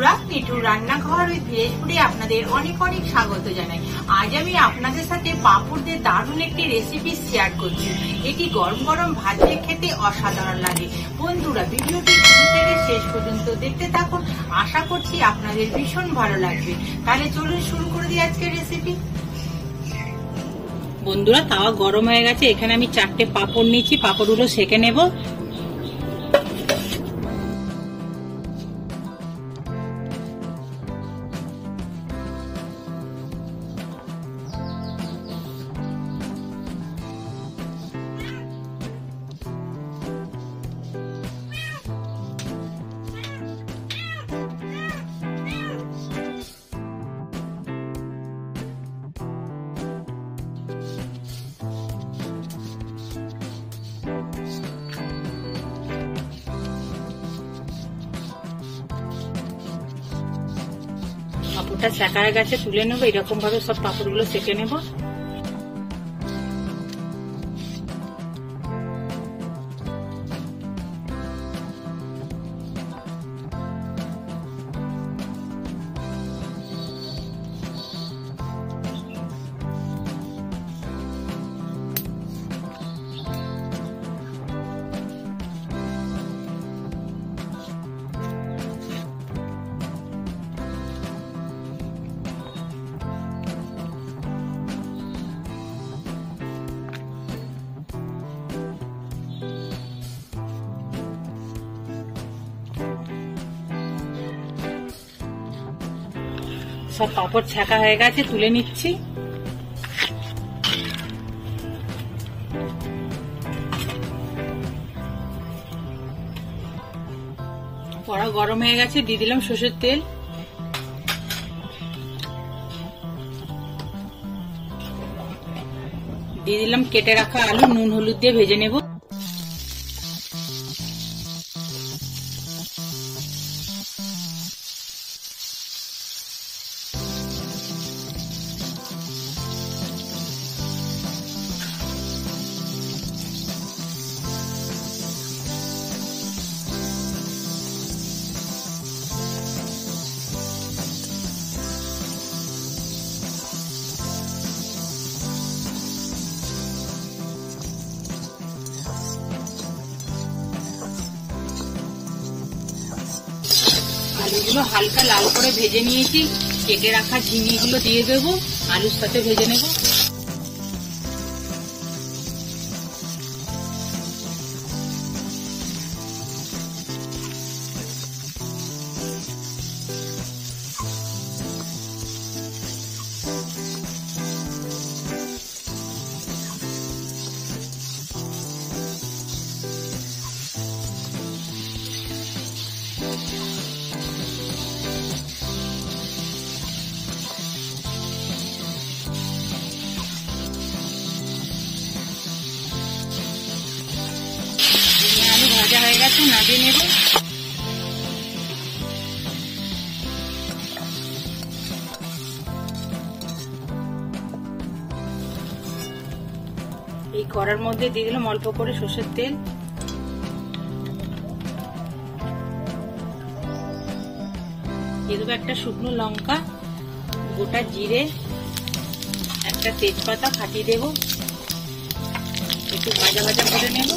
বন্ধুরা, নিটুর রান্নাঘর with village ফুডে আপনাদের অনেক অনেক স্বাগত জানাই। আজ আমি আপনাদের সাথে পাঁপড় দিয়ে দারুণ একটি রেসিপি শেয়ার করছি। এটি গরম গরম ভাত দিয়ে খেতে অসাধারণ লাগে। বন্ধুরা, ভিডিওটি শুরু থেকে শেষ পর্যন্ত দেখতে থাকুন, আশা করছি আপনাদের ভীষণ ভালো লাগবে। তাহলে চলুন শুরু করে দিই আজকের রেসিপি। বন্ধুরা, তাওয়া গরম হয়ে গেছে, এখানে আমি 4টে পাঁপড় নিয়েছি, পাঁপড়গুলো সেঁকে নেব। পাঁপড়টা সেঁকা হয়ে গেছে, তুলে নেবো। এরকম ভাবে সব পাঁপড়গুলো সেঁকে নেবো। সব পাঁপড় ছাকা হয়ে গেছে, তুলে নিচ্ছি। কড়া গরম হয়ে গেছে, দিয়ে দিলাম সরষের তেল। দিয়ে দিলাম কেটে রাখা আলু, নুন হলুদ দিয়ে ভেজে নেব। আলুগুলো হালকা লাল করে ভেজে নিয়েছি, কেটে রাখা ঝিঙেগুলো দিয়ে দেবো, আলুর সাথে ভেজে নেব। ভাজা হয়ে গেছে, নামিয়ে নেব। এই কড়ার মধ্যে দিয়ে দিলাম অল্প করে সরষের তেল। দিয়ে দেবো একটা শুকনো লঙ্কা, গোটা জিরে, একটা তেজপাতা ফাটিয়ে দেব। একটু ভাজা ভাজা করে নেব।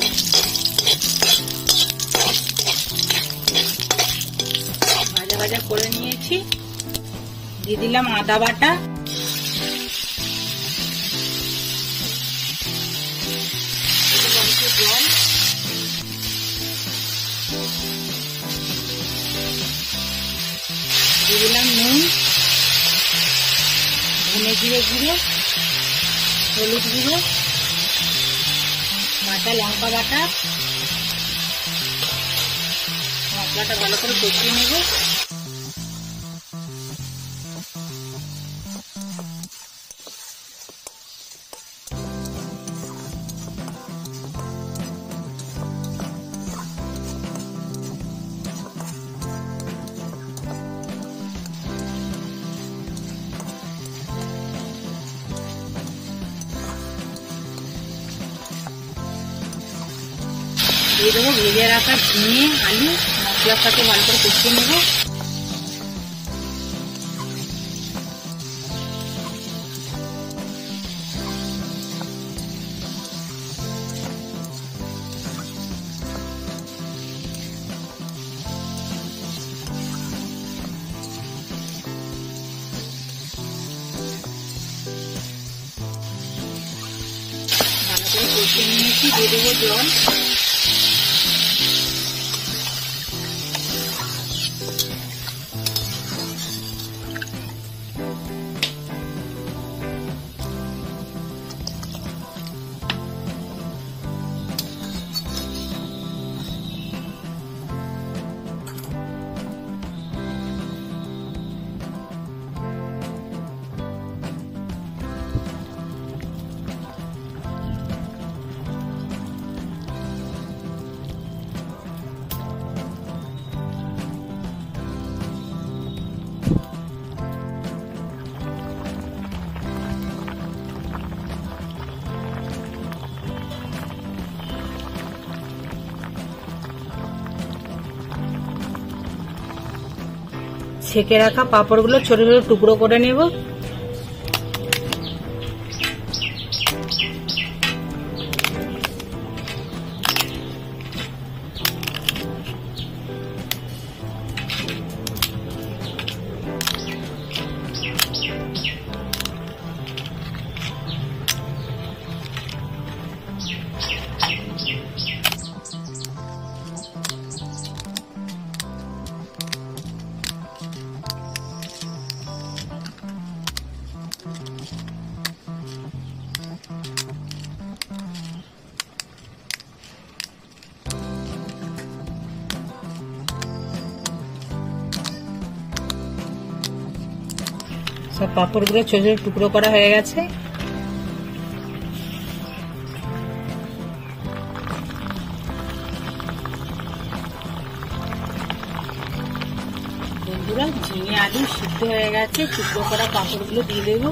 ভাজা ভাজা করে নিয়েছি, দিয়ে দিলাম আদা বাটা, জল, দিয়ে দিলাম নুন, ধনে জিরে গুঁড়ো, হলুদ গুঁড়ো, কাঁচা লঙ্কা বাটা। মশলাটা ভালো করে কষিয়ে নেব। দিয়ে দেবো ভেজে রাখা ঝিঙে, আলু, মশলার সাথে ভালো করে কষিয়ে নেব। কষে নিয়েছি, দিয়ে দেবো জল। ছেঁকে রাখা পাঁপড়গুলো ছোট ছোট টুকরো করে নেব। সব পাঁপড়গুলো ছোট ছোট টুকরো করা হয়ে গেছে। বন্ধুরা, ঝিঙে আলু সিদ্ধ হয়ে গেছে, টুকরো করা পাঁপড়গুলো দিয়ে দেবো।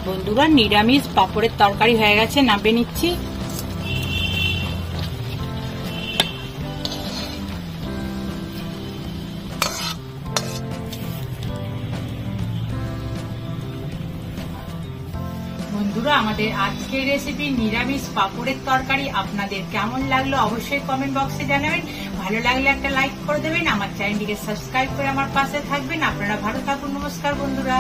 বন্ধুরা, নিরামিষ পাঁপড়ের তরকারি হয়ে গেছে, নামিয়ে নিচ্ছি। বন্ধুরা, আমাদের আজকের রেসিপি নিরামিষ পাঁপড়ের তরকারি আপনাদের কেমন লাগলো অবশ্যই কমেন্ট বক্সে জানাবেন। ভালো লাগলে একটা লাইক করে দেবেন, আমার চ্যানেলটিকে সাবস্ক্রাইব করে আমার পাশে থাকবেন। আপনারা ভালো থাকুন। নমস্কার বন্ধুরা।